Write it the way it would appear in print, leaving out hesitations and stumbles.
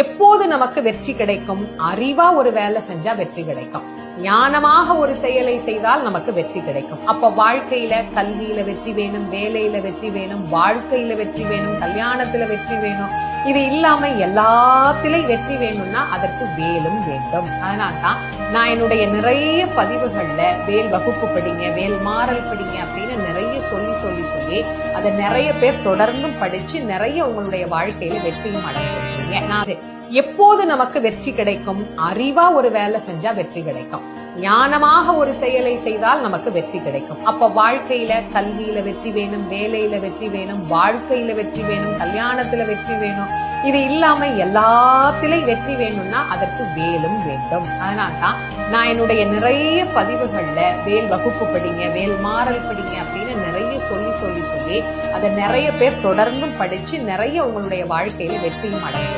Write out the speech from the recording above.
எப்போது நமக்கு வெற்றி கிடைக்கும்? அறிவா ஒரு வேலை செஞ்சா வெற்றி கிடைக்கும். ஞானமாக ஒரு செயலை செய்தால் நமக்கு வெற்றி கிடைக்கும். அப்ப வாழ்க்கையில கல்வியில வெற்றி வேணும், வேலையில வெற்றி வேணும், வாழ்க்கையில வெற்றி வேணும், கல்யாணத்துல வெற்றி வேணும். இது இல்லாம எல்லாத்திலையும் வெற்றி வேணும்னா அதற்கு வேலும் வேண்டும். அதனால்தான் நான் என்னுடைய நிறைய பதிவுகள்ல வேல் வகுப்பு படிங்க, வேல் மாறல் படிங்க அப்படின்னு நிறைய சொல்லி அதை நிறைய பேர் தொடர்ந்தும் படிச்சு நிறைய உங்களுடைய வாழ்க்கையில வெற்றியும் அடைஞ்சிருக்கீங்க. எப்போது நமக்கு வெற்றி கிடைக்கும்? அறிவா ஒரு வேலை செஞ்சா வெற்றி கிடைக்கும். ஞானமாக ஒரு செயலை செய்தால் நமக்கு வெற்றி கிடைக்கும். அப்ப வாழ்க்கையில கல்வியில வெற்றி வேணும், வேலையில வெற்றி வேணும், வாழ்க்கையில வெற்றி வேணும், கல்யாணத்துல வெற்றி வேணும். இது இல்லாம எல்லாத்திலையும் வெற்றி வேணும்னா அதற்கு வேலும் வேண்டும். அதனால்தான் நான் என்னுடைய நிறைய பதிவுகள்ல வேல் வகுப்பு படிங்க, வேல் மாறல் படிங்க அப்படின்னு நிறைய சொல்லி அதை நிறைய பேர் தொடர்ந்தும் படிச்சு நிறைய உங்களுடைய வாழ்க்கையில வெற்றியும் அடைஞ்சிருக்கீங்க.